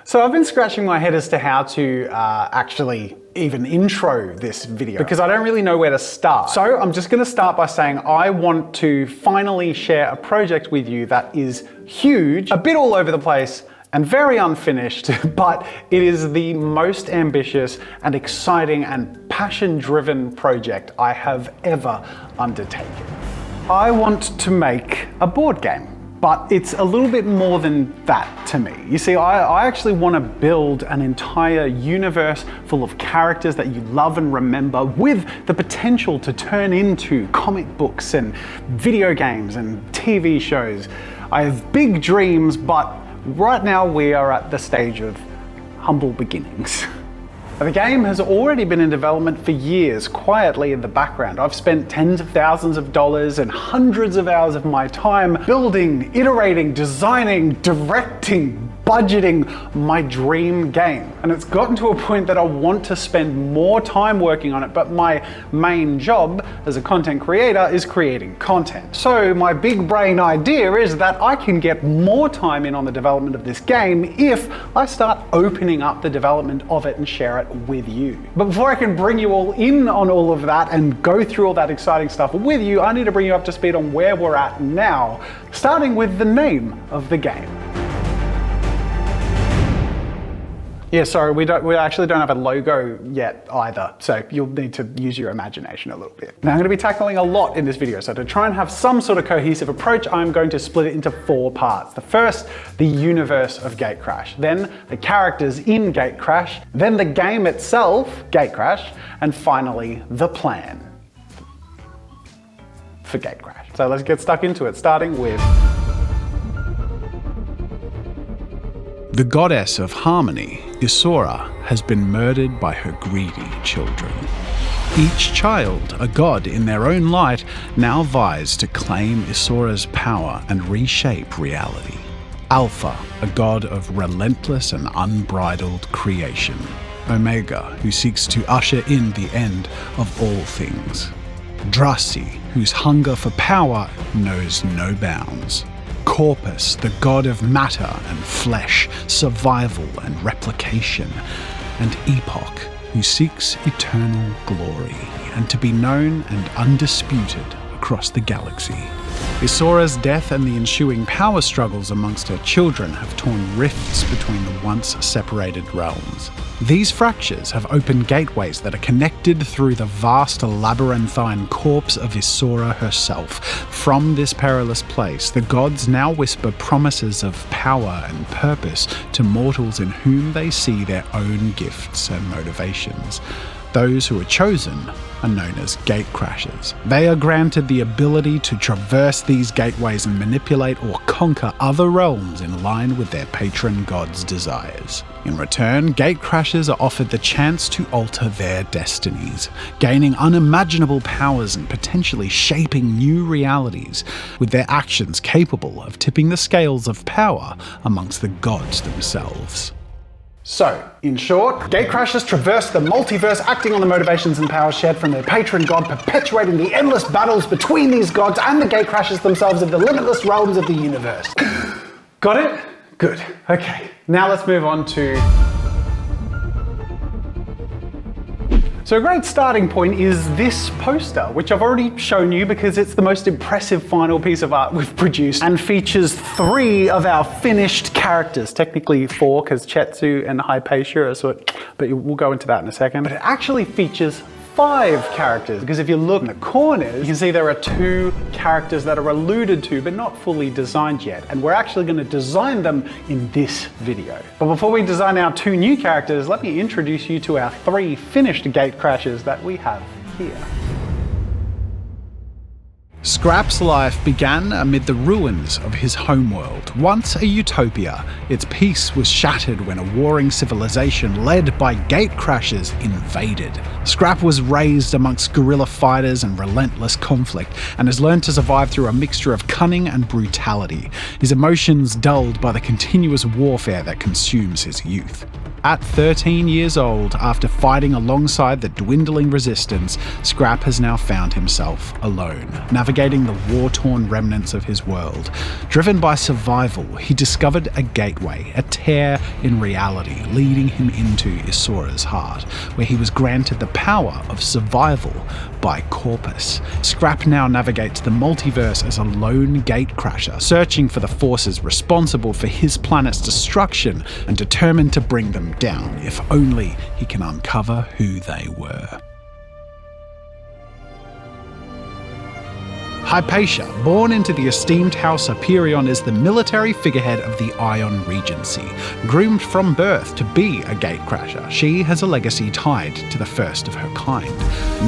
So I've been scratching my head as to how to actually even intro this video because I don't really know where to start. So I'm just gonna start by saying I want to finally share a project with you that is huge, a bit all over the place, and very unfinished, but it is the most ambitious and exciting and passion-driven project I have ever undertaken. I want to make a board game. But it's a little bit more than that to me. You see, I actually want to build an entire universe full of characters that you love and remember with the potential to turn into comic books and video games and TV shows. I have big dreams, but right now we are at the stage of humble beginnings. The game has already been in development for years, quietly in the background. I've spent tens of thousands of dollars and hundreds of hours of my time building, iterating, designing, directing, budgeting my dream game. And it's gotten to a point that I want to spend more time working on it, but my main job as a content creator is creating content. So my big brain idea is that I can get more time in on the development of this game if I start opening up the development of it and share it with you. But before I can bring you all in on all of that and go through all that exciting stuff with you, I need to bring you up to speed on where we're at now, starting with the name of the game. Yeah, sorry, we actually don't have a logo yet either, so you'll need to use your imagination a little bit. Now I'm going to be tackling a lot in this video, so to try and have some sort of cohesive approach, I'm going to split it into 4 parts. The first, the universe of Gatecrash, then the characters in Gatecrash, then the game itself, Gatecrash, and finally the plan for Gatecrash. So let's get stuck into it, starting with the goddess of harmony, Isora, has been murdered by her greedy children. Each child, a god in their own light, now vies to claim Isora's power and reshape reality. Alpha, a god of relentless and unbridled creation. Omega, who seeks to usher in the end of all things. Drasi, whose hunger for power knows no bounds. Corpus, the god of matter and flesh, survival and replication, and Epoch, who seeks eternal glory and to be known and undisputed across the galaxy. Isora's death and the ensuing power struggles amongst her children have torn rifts between the once separated realms. These fractures have opened gateways that are connected through the vast labyrinthine corpse of Isora herself. From this perilous place, the gods now whisper promises of power and purpose to mortals in whom they see their own gifts and motivations. Those who are chosen are known as gatecrashers. They are granted the ability to traverse these gateways and manipulate or conquer other realms in line with their patron god's desires. In return, gatecrashers are offered the chance to alter their destinies, gaining unimaginable powers and potentially shaping new realities, with their actions capable of tipping the scales of power amongst the gods themselves. So, in short, Gatecrashers traverse the multiverse, acting on the motivations and powers shared from their patron god, perpetuating the endless battles between these gods and the Gatecrashers themselves in the limitless realms of the universe. Got it? Good. Okay. Now let's move on to... So a great starting point is this poster, which I've already shown you because it's the most impressive final piece of art we've produced and features 3 of our finished characters. Technically 4 because Chetsu and Hypatia are sort, but we'll go into that in a second. But it actually features 5 characters, because if you look in the corners, you can see there are 2 characters that are alluded to but not fully designed yet, and we're actually going to design them in this video. But before we design our 2 new characters, let me introduce you to our 3 finished Gatecrashers that we have here. Scrap's life began amid the ruins of his homeworld. Once a utopia, its peace was shattered when a warring civilization led by Gatecrashers invaded. Scrap was raised amongst guerrilla fighters and relentless conflict, and has learned to survive through a mixture of cunning and brutality, his emotions dulled by the continuous warfare that consumes his youth. At 13 years old, after fighting alongside the dwindling resistance, Scrap has now found himself alone, navigating the war-torn remnants of his world. Driven by survival, he discovered a gateway, a tear in reality, leading him into Isora's heart, where he was granted the power of survival by Corpus. Scrap now navigates the multiverse as a lone gatecrasher, searching for the forces responsible for his planet's destruction and determined to bring them down, if only he can uncover who they were. Hypatia, born into the esteemed House Hyperion, is the military figurehead of the Ion Regency. Groomed from birth to be a gatecrasher, she has a legacy tied to the first of her kind.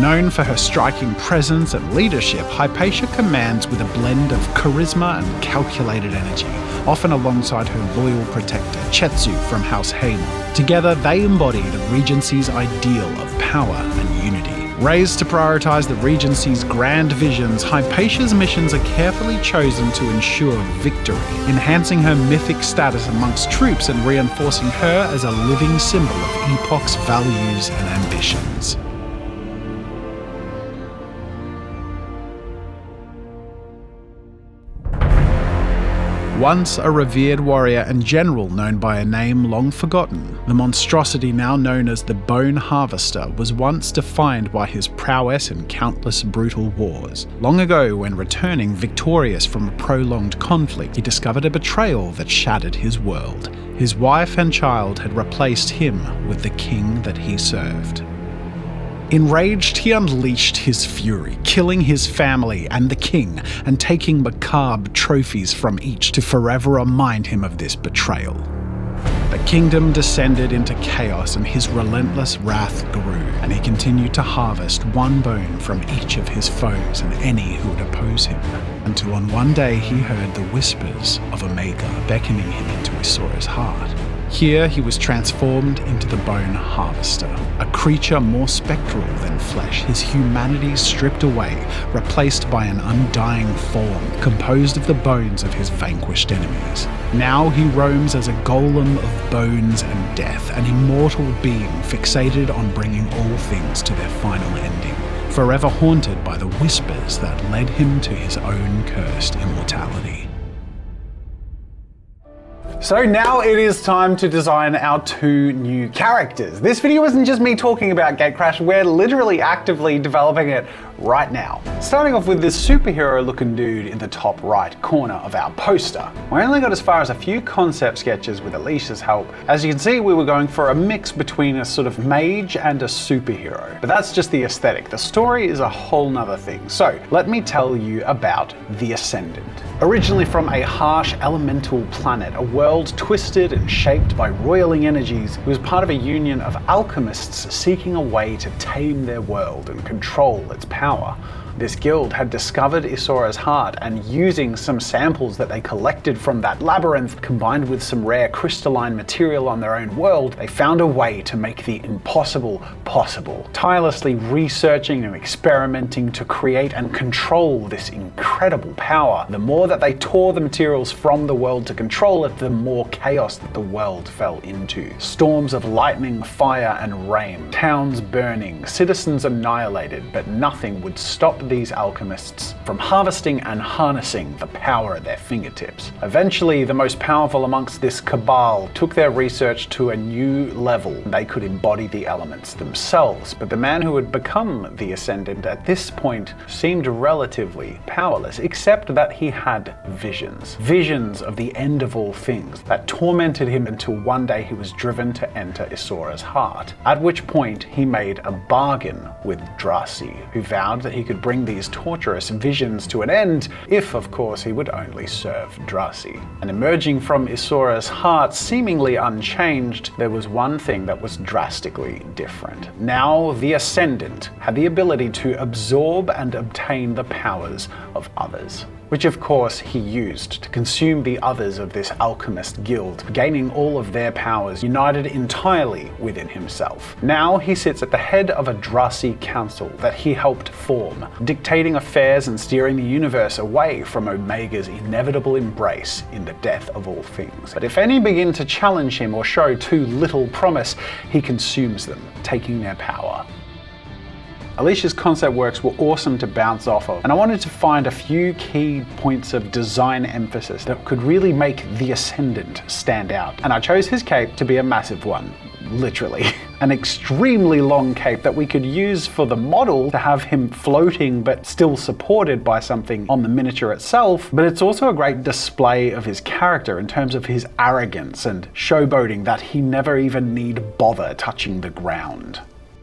Known for her striking presence and leadership, Hypatia commands with a blend of charisma and calculated energy, often alongside her loyal protector, Chetsu from House Haemon. Together, they embody the Regency's ideal of power and unity. Raised to prioritise the Regency's grand visions, Hypatia's missions are carefully chosen to ensure victory, enhancing her mythic status amongst troops and reinforcing her as a living symbol of Epoch's values and ambitions. Once a revered warrior and general known by a name long forgotten, the monstrosity now known as the Bone Harvester was once defined by his prowess in countless brutal wars. Long ago, when returning victorious from a prolonged conflict, he discovered a betrayal that shattered his world. His wife and child had replaced him with the king that he served. Enraged, he unleashed his fury, killing his family and the king, and taking macabre trophies from each to forever remind him of this betrayal. The kingdom descended into chaos and his relentless wrath grew, and he continued to harvest one bone from each of his foes and any who would oppose him, until on one day he heard the whispers of Omega beckoning him into Isora's heart. Here he was transformed into the Bone Harvester, a creature more spectral than flesh, his humanity stripped away, replaced by an undying form composed of the bones of his vanquished enemies. Now he roams as a golem of bones and death, an immortal being fixated on bringing all things to their final ending, forever haunted by the whispers that led him to his own cursed immortality. So now it is time to design our two new characters. This video isn't just me talking about Gatecrash, we're literally actively developing it right now. Starting off with this superhero looking dude in the top right corner of our poster. We only got as far as a few concept sketches with Alicia's help. As you can see, we were going for a mix between a sort of mage and a superhero. But that's just the aesthetic. The story is a whole nother thing. So let me tell you about the Ascendant. Originally from a harsh elemental planet, a world twisted and shaped by roiling energies, it was part of a union of alchemists seeking a way to tame their world and control its power. This guild had discovered Isora's heart, and using some samples that they collected from that labyrinth, combined with some rare crystalline material on their own world, they found a way to make the impossible possible, tirelessly researching and experimenting to create and control this incredible power. The more that they tore the materials from the world to control it, the more chaos that the world fell into. Storms of lightning, fire, and rain, towns burning, citizens annihilated, but nothing would stop these alchemists from harvesting and harnessing the power at their fingertips. Eventually, the most powerful amongst this cabal took their research to a new level. They could embody the elements themselves, but the man who had become the Ascendant at this point seemed relatively powerless, except that he had visions. Visions of the end of all things that tormented him until one day he was driven to enter Isora's heart, at which point he made a bargain with Drasi, who vowed that he could bring these torturous visions to an end if, of course, he would only serve Drasi. And emerging from Isora's heart seemingly unchanged, there was one thing that was drastically different. Now the Ascendant had the ability to absorb and obtain the powers of others. which of course he used to consume the others of this alchemist guild, gaining all of their powers united entirely within himself. Now he sits at the head of a Drazi council that he helped form, dictating affairs and steering the universe away from Omega's inevitable embrace in the death of all things. But if any begin to challenge him or show too little promise, he consumes them, taking their power. Alicia's concept works were awesome to bounce off of, and I wanted to find a few key points of design emphasis that could really make the Ascendant stand out. And I chose his cape to be a massive one, literally. An extremely long cape that we could use for the model to have him floating but still supported by something on the miniature itself, but it's also a great display of his character in terms of his arrogance and showboating that he never even need bother touching the ground.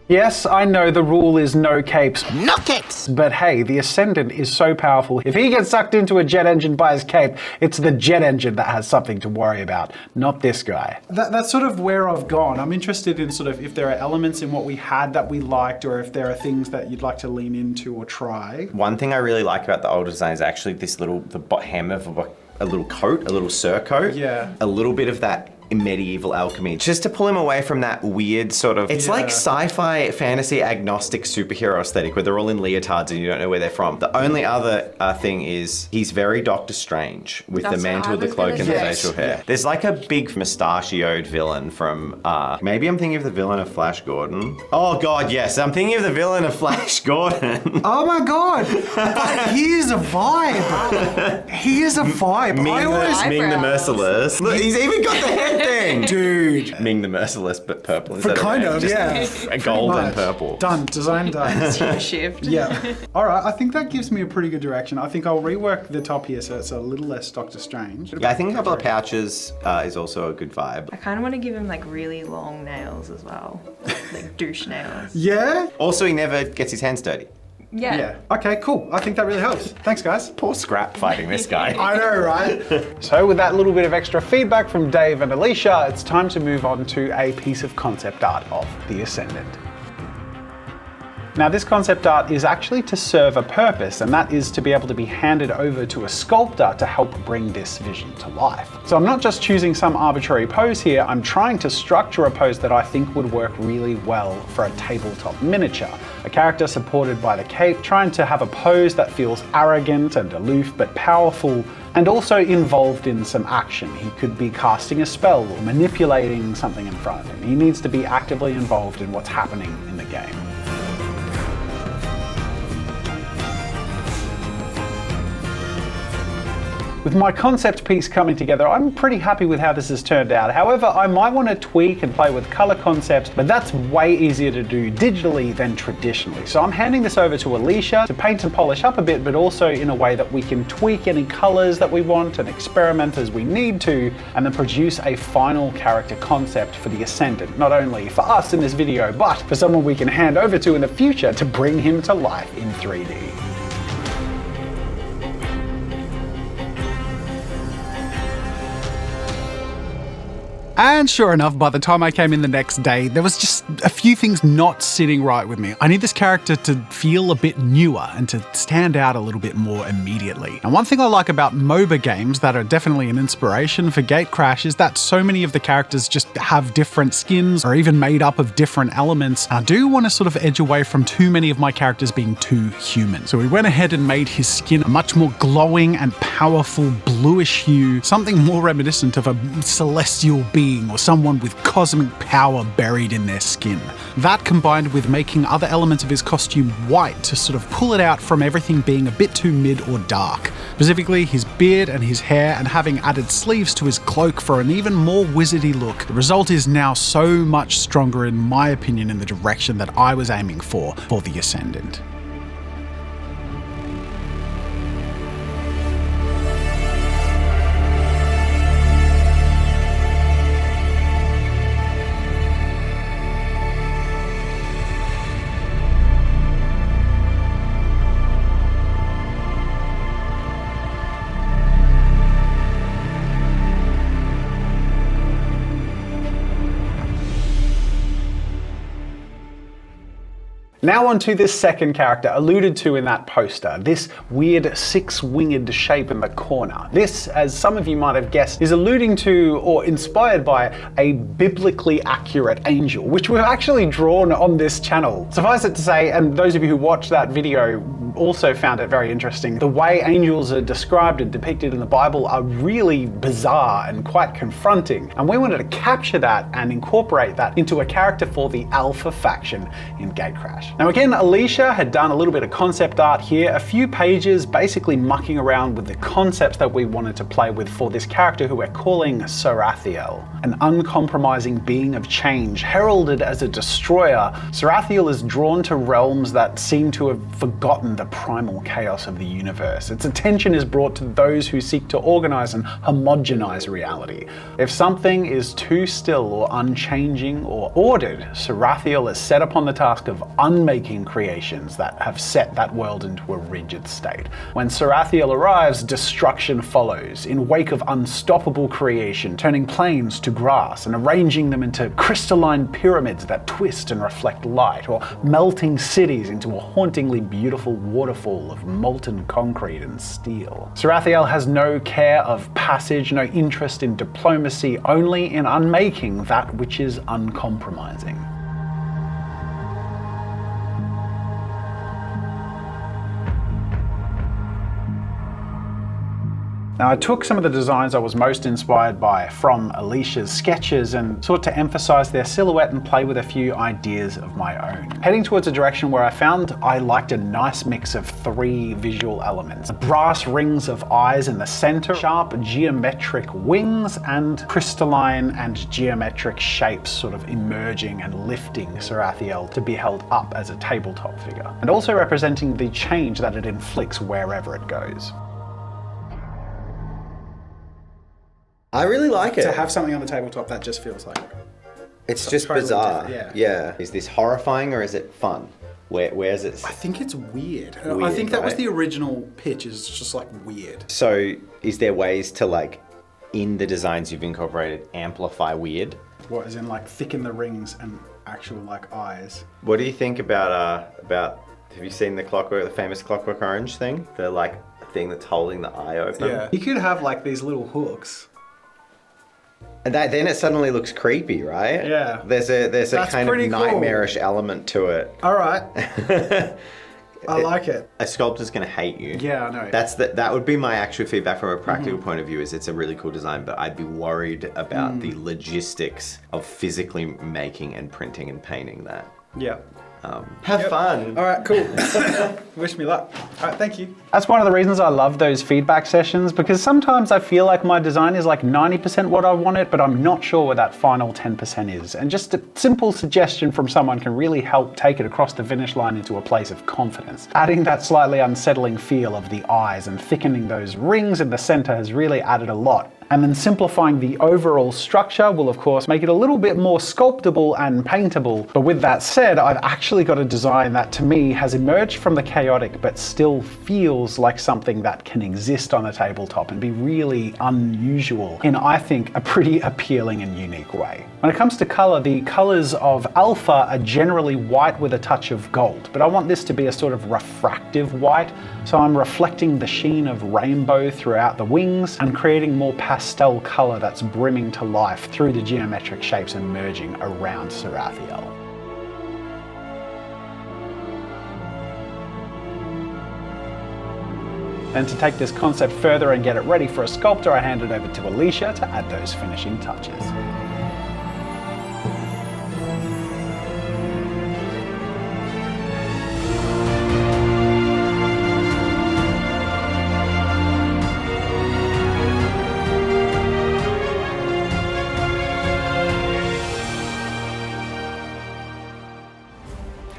Yes, I know the rule is no capes. No capes! But hey, the Ascendant is so powerful. If he gets sucked into a jet engine by his cape, it's the jet engine that has something to worry about, not this guy. That's sort of where I've gone. I'm interested in sort of if there are elements in what we had that we liked, or if there are things that you'd like to lean into or try. One thing I really like about the older design is actually this little, the hem of a little coat, a little surcoat. Yeah. A little bit of that medieval alchemy, just to pull him away from that weird sort of, it's like sci-fi fantasy agnostic superhero aesthetic where they're all in leotards and you don't know where they're from. The only other thing is he's very Doctor Strange with the mantle, the cloak, and the facial hair. There's like a big mustachioed villain from, maybe I'm thinking of the villain of Flash Gordon. Oh God, yes, I'm thinking of the villain of Flash Gordon. Oh my God, but he is a vibe. He is a vibe. Ming the Merciless. Look, he's even got the head thing. Dude. Ming the Merciless, but purple For instead kind of of, red. yeah. A gold and purple. Done, design done. Shift. Yeah. All right, I think that gives me a pretty good direction. I think I'll rework the top here so it's a little less Doctor Strange. Yeah, I think a couple of pouches is also a good vibe. I kind of want to give him like really long nails as well. Like douche nails. Yeah? Also, he never gets his hands dirty. Yeah. Okay, cool. I think that really helps. Thanks, guys. Poor Scrap fighting this guy. I know, right? So with that little bit of extra feedback from Dave and Alicia, it's time to move on to a piece of concept art of the Ascendant. Now this concept art is actually to serve a purpose, and that is to be able to be handed over to a sculptor to help bring this vision to life. So I'm not just choosing some arbitrary pose here, I'm trying to structure a pose that I think would work really well for a tabletop miniature. A character supported by the cape, trying to have a pose that feels arrogant and aloof but powerful, and also involved in some action. He could be casting a spell or manipulating something in front of him. He needs to be actively involved in what's happening in the game. With my concept piece coming together, I'm pretty happy with how this has turned out. However, I might want to tweak and play with color concepts, but that's way easier to do digitally than traditionally. So I'm handing this over to Alicia to paint and polish up a bit, but also in a way that we can tweak any colors that we want and experiment as we need to, and then produce a final character concept for the Ascendant, not only for us in this video, but for someone we can hand over to in the future to bring him to life in 3D. And sure enough, by the time I came in the next day, there was just a few things not sitting right with me. I need this character to feel a bit newer and to stand out a little bit more immediately. And one thing I like about MOBA games that are definitely an inspiration for Gatecrash is that so many of the characters just have different skins or even made up of different elements. I do want to sort of edge away from too many of my characters being too human. So we went ahead and made his skin a much more glowing and powerful bluish hue, something more reminiscent of a celestial being or someone with cosmic power buried in their skin. That combined with making other elements of his costume white to sort of pull it out from everything being a bit too mid or dark. Specifically his beard and his hair, and having added sleeves to his cloak for an even more wizardy look. The result is now so much stronger in my opinion in the direction that I was aiming for the Ascendant. Now on to this second character alluded to in that poster, this weird six-winged shape in the corner. This, as some of you might have guessed, is alluding to or inspired by a biblically accurate angel, which we've actually drawn on this channel. Suffice it to say, and those of you who watched that video also found it very interesting, the way angels are described and depicted in the Bible are really bizarre and quite confronting. And we wanted to capture that and incorporate that into a character for the Alpha faction in Gatecrash. Now again, Alicia had done a little bit of concept art here, a few pages basically mucking around with the concepts that we wanted to play with for this character who we're calling Saarael, an uncompromising being of change, heralded as a destroyer. Saarael is drawn to realms that seem to have forgotten the primal chaos of the universe. Its attention is brought to those who seek to organize and homogenize reality. If something is too still or unchanging or ordered, Saarael is set upon the task of unmaking creations that have set that world into a rigid state. When Saarael arrives, destruction follows, in wake of unstoppable creation, turning plains to grass and arranging them into crystalline pyramids that twist and reflect light, or melting cities into a hauntingly beautiful waterfall of molten concrete and steel. Saarael has no care of passage, no interest in diplomacy, only in unmaking that which is uncompromising. Now I took some of the designs I was most inspired by from Alicia's sketches and sought to emphasize their silhouette and play with a few ideas of my own. Heading towards a direction where I found I liked a nice mix of three visual elements. Brass rings of eyes in the center, sharp geometric wings, and crystalline and geometric shapes sort of emerging and lifting Saarael to be held up as a tabletop figure, and also representing the change that it inflicts wherever it goes. I really like it. To have something on the tabletop that just feels like it's just totally bizarre. Yeah. Is this horrifying or is it fun? Where's it? I think it's weird. I Weird, think that was right? the original pitch, is just like weird. So is there ways to, like, in the designs you've incorporated, amplify weird? What, as in like thicken the rings and actual like eyes? What do you think about have you seen the famous Clockwork Orange thing? The like thing that's holding the eye open? Yeah. You could have like these little hooks. And then it suddenly looks creepy, right? Yeah. There's a kind of pretty cool. nightmarish element to it. All right. I like it. A sculptor's gonna hate you. Yeah, I know. That would be my actual feedback from a practical point of view, is it's a really cool design, but I'd be worried about the logistics of physically making and printing and painting that. Yeah. Have fun. All right, cool. Wish me luck. All right, thank you. That's one of the reasons I love those feedback sessions, because sometimes I feel like my design is like 90% what I want it, but I'm not sure where that final 10% is. And just a simple suggestion from someone can really help take it across the finish line into a place of confidence. Adding that slightly unsettling feel of the eyes and thickening those rings in the center has really added a lot. And then simplifying the overall structure will of course make it a little bit more sculptable and paintable. But with that said, I've actually got a design that to me has emerged from the chaotic but still feels like something that can exist on a tabletop and be really unusual in, I think, a pretty appealing and unique way. When it comes to color, the colors of Alpha are generally white with a touch of gold, but I want this to be a sort of refractive white, so I'm reflecting the sheen of rainbow throughout the wings and creating more pastel color that's brimming to life through the geometric shapes emerging around Saarael. And to take this concept further and get it ready for a sculptor, I hand it over to Alicia to add those finishing touches.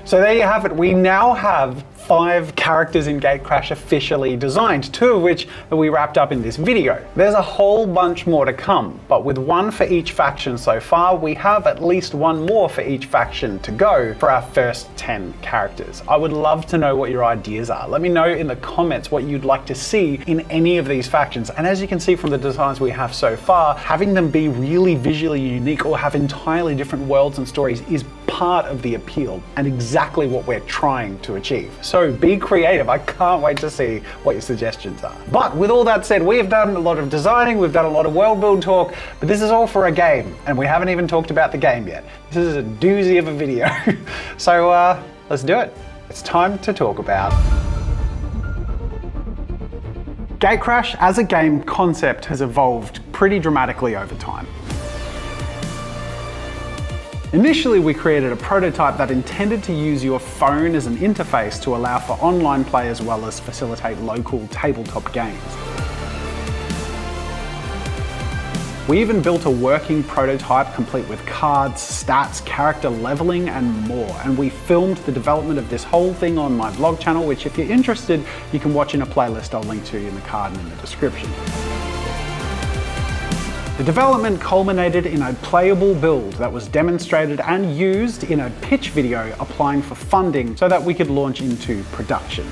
So there you have it. We now have 5 characters in Gatecrash officially designed, 2 of which we wrapped up in this video. There's a whole bunch more to come, but with 1 for each faction so far, we have at least 1 more for each faction to go for our first 10 characters. I would love to know what your ideas are. Let me know in the comments what you'd like to see in any of these factions. And as you can see from the designs we have so far, having them be really visually unique or have entirely different worlds and stories is part of the appeal and exactly what we're trying to achieve. So be creative. I can't wait to see what your suggestions are. But with all that said, we've done a lot of designing, we've done a lot of world build talk, but this is all for a game, and we haven't even talked about the game yet. This is a doozy of a video. So let's do it. It's time to talk about Gatecrash as a game concept has evolved pretty dramatically over time. Initially, we created a prototype that intended to use your phone as an interface to allow for online play as well as facilitate local tabletop games. We even built a working prototype complete with cards, stats, character leveling, and more. And we filmed the development of this whole thing on my vlog channel, which if you're interested, you can watch in a playlist I'll link to in the card and in the description. The development culminated in a playable build that was demonstrated and used in a pitch video applying for funding so that we could launch into production.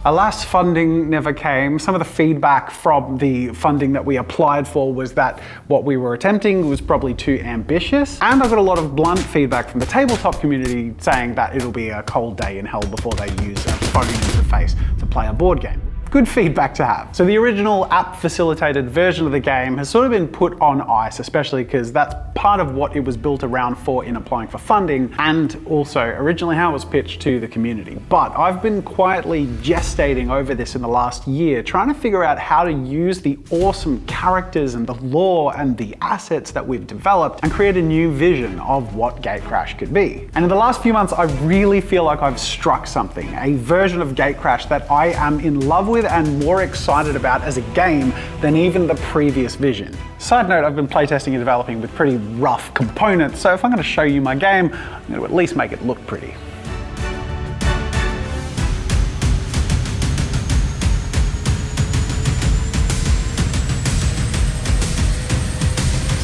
Alas, funding never came. Some of the feedback from the funding that we applied for was that what we were attempting was probably too ambitious. And I got a lot of blunt feedback from the tabletop community saying that it'll be a cold day in hell before they use a phone interface to play a board game. Good feedback to have. So the original app-facilitated version of the game has sort of been put on ice, especially because that's part of what it was built around for in applying for funding, and also originally how it was pitched to the community. But I've been quietly gestating over this in the last year, trying to figure out how to use the awesome characters and the lore and the assets that we've developed and create a new vision of what Gatecrash could be. And in the last few months, I really feel like I've struck something, a version of Gatecrash that I am in love with and more excited about as a game than even the previous vision. Side note, I've been playtesting and developing with pretty rough components, so if I'm going to show you my game, I'm going to at least make it look pretty.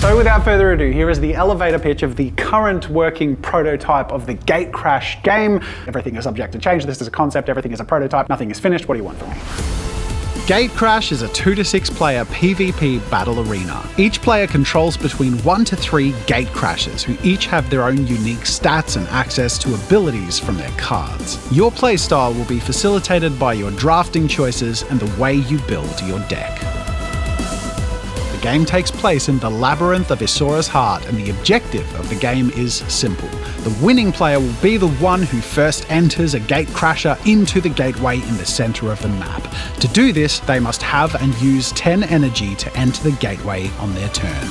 So without further ado, here is the elevator pitch of the current working prototype of the Gatecrash game. Everything is subject to change. This is a concept, everything is a prototype, nothing is finished. What do you want from me? Gatecrash is a 2 to 6 player PvP battle arena. Each player controls between 1 to 3 Gatecrashers, who each have their own unique stats and access to abilities from their cards. Your playstyle will be facilitated by your drafting choices and the way you build your deck. The game takes place in the labyrinth of Isaura's heart, and the objective of the game is simple. The winning player will be the one who first enters a Gatecrasher into the gateway in the center of the map. To do this, they must have and use 10 energy to enter the gateway on their turn.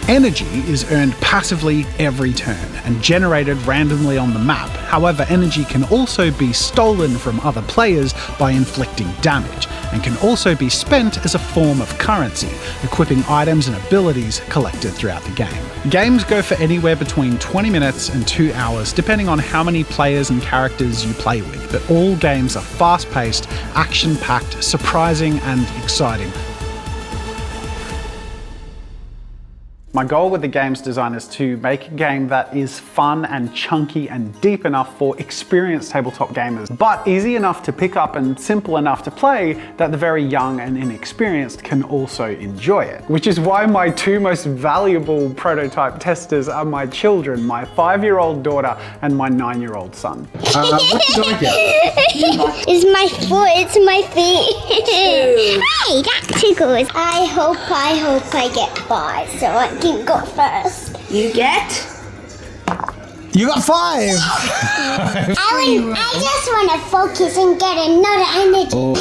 Energy is earned passively every turn and generated randomly on the map. However, energy can also be stolen from other players by inflicting damage, and can also be spent as a form of currency, equipping items and abilities collected throughout the game. Games go for anywhere between 20 minutes and 2 hours, depending on how many players and characters you play with, but all games are fast-paced, action-packed, surprising, and exciting. My goal with the game's design is to make a game that is fun and chunky and deep enough for experienced tabletop gamers, but easy enough to pick up and simple enough to play that the very young and inexperienced can also enjoy it. Which is why my two most valuable prototype testers are my children, my 5-year-old daughter and my 9-year-old son. What did I get? It's my foot, it's my feet. Hey, that tickles. I hope I get 5 so I can go first. You get? You got 5! I just want to focus and get another energy. Oh.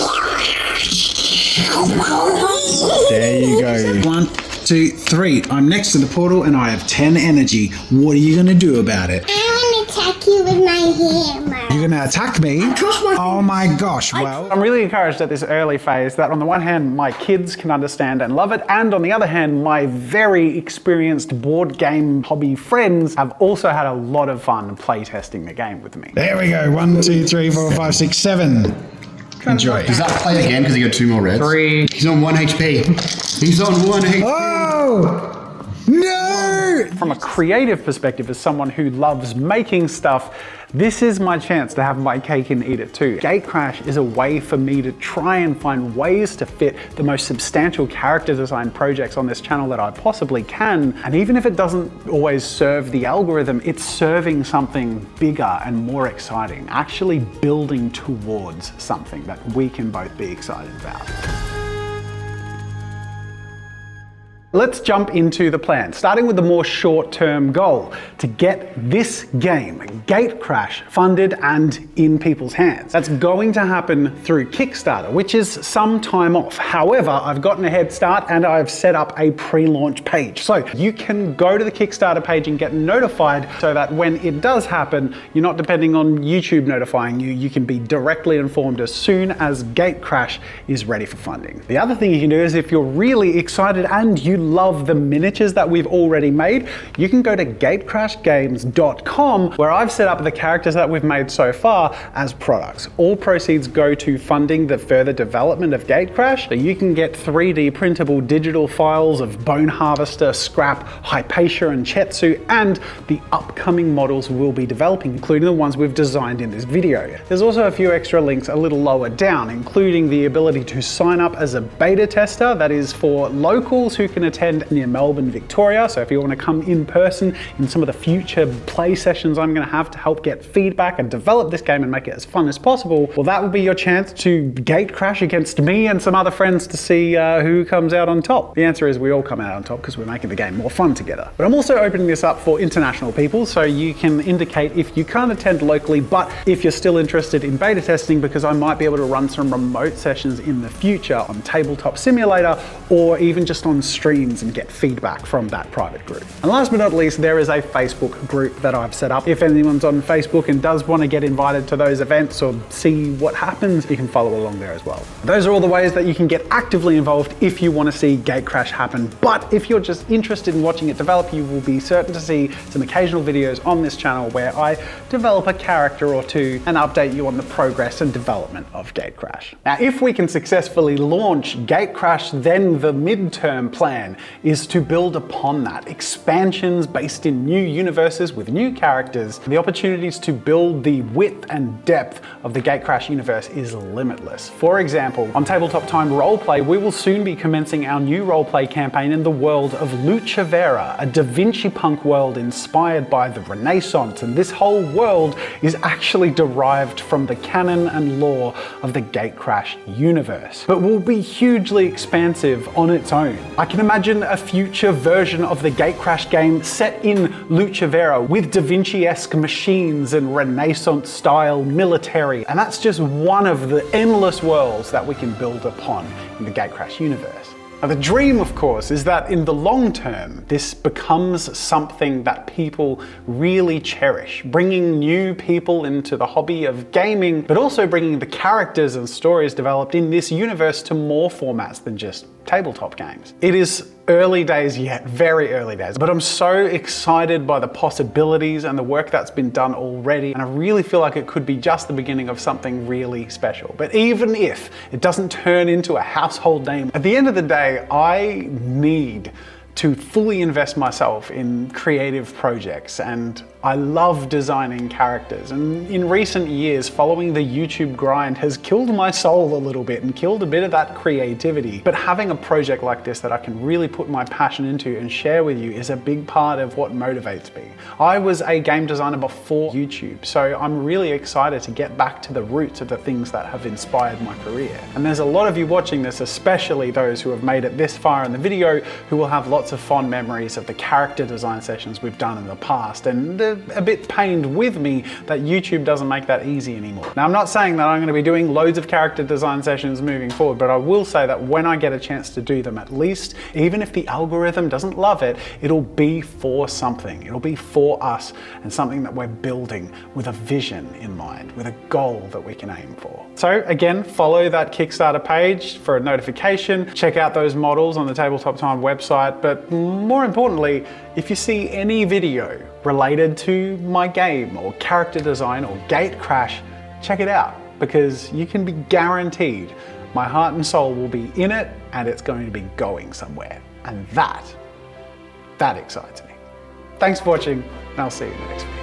There you go. 1, 2, 3. I'm next to the portal and I have 10 energy. What are you going to do about it? I want to attack you with my hammer. You're going to attack me? Oh my gosh, well. I'm really encouraged at this early phase that on the one hand, my kids can understand and love it, and on the other hand, my very experienced board game hobby friends have also had a lot of fun playtesting the game with me. There we go. 1, 2, 3, 4, 5, 6, 7. Enjoy. Does that play again because he got 2 more reds? 3. He's on 1 HP. He's on 1 HP. Oh! No! From a creative perspective, as someone who loves making stuff, this is my chance to have my cake and eat it too. Gatecrash is a way for me to try and find ways to fit the most substantial character design projects on this channel that I possibly can. And even if it doesn't always serve the algorithm, it's serving something bigger and more exciting, actually building towards something that we can both be excited about. Let's jump into the plan, starting with the more short-term goal, to get this game, Gatecrash, funded and in people's hands. That's going to happen through Kickstarter, which is some time off. However, I've gotten a head start and I've set up a pre-launch page. So you can go to the Kickstarter page and get notified so that when it does happen, you're not depending on YouTube notifying you. You can be directly informed as soon as Gatecrash is ready for funding. The other thing you can do is if you're really excited and you love the miniatures that we've already made, you can go to gatecrashgames.com, where I've set up the characters that we've made so far as products. All proceeds go to funding the further development of Gatecrash, so you can get 3D printable digital files of Bone Harvester, Scrap, Hypatia and Chetsu, and the upcoming models we'll be developing, including the ones we've designed in this video. There's also a few extra links a little lower down, including the ability to sign up as a beta tester. That is for locals who can attend near Melbourne, Victoria. So if you want to come in person in some of the future play sessions I'm going to have to help get feedback and develop this game and make it as fun as possible, well, that will be your chance to Gatecrash against me and some other friends to see who comes out on top. The answer is we all come out on top because we're making the game more fun together. But I'm also opening this up for international people, so you can indicate if you can't attend locally, but if you're still interested in beta testing, because I might be able to run some remote sessions in the future on Tabletop Simulator or even just on streams and get feedback from that private group. And last but not least, there is a Facebook group that I've set up. If anyone's on Facebook and does want to get invited to those events or see what happens, you can follow along there as well. Those are all the ways that you can get actively involved if you want to see Gatecrash happen. But if you're just interested in watching it develop, you will be certain to see some occasional videos on this channel where I develop a character or two and update you on the progress and development of Gatecrash. Now, if we can successfully launch Gatecrash, then the midterm plan is to build upon that. Expansions based in new universes with new characters. The opportunities to build the width and depth of the Gatecrash universe is limitless. For example, on Tabletop Time Roleplay, we will soon be commencing our new roleplay campaign in the world of Lucha Vera, a Da Vinci punk world inspired by the Renaissance, and this whole world is actually derived from the canon and lore of the Gatecrash universe, but will be hugely expansive on its own. I can imagine a future version of the Gatecrash game set in Lucha Vera with Da Vinci-esque machines and Renaissance-style military, and that's just one of the endless worlds that we can build upon in the Gatecrash universe. Now, the dream, of course, is that in the long term, this becomes something that people really cherish, bringing new people into the hobby of gaming, but also bringing the characters and stories developed in this universe to more formats than just tabletop games. It is early days yet, very early days, but I'm so excited by the possibilities and the work that's been done already, and I really feel like it could be just the beginning of something really special. But even if it doesn't turn into a household name, at the end of the day, I need to fully invest myself in creative projects, and I love designing characters. And in recent years, following the YouTube grind has killed my soul a little bit and killed a bit of that creativity. But having a project like this that I can really put my passion into and share with you is a big part of what motivates me. I was a game designer before YouTube, so I'm really excited to get back to the roots of the things that have inspired my career. And there's a lot of you watching this, especially those who have made it this far in the video, who will have lots of fond memories of the character design sessions we've done in the past, and they're a bit pained with me that YouTube doesn't make that easy anymore. Now, I'm not saying that I'm going to be doing loads of character design sessions moving forward, but I will say that when I get a chance to do them, at least, even if the algorithm doesn't love it, it'll be for something. It'll be for us and something that we're building with a vision in mind, with a goal that we can aim for. So again, follow that Kickstarter page for a notification. Check out those models on the Tabletop Time website, but more importantly, if you see any video related to my game or character design or Gatecrash, check it out, because you can be guaranteed my heart and soul will be in it and it's going to be going somewhere. And That excites me. Thanks for watching, and I'll see you in the next video.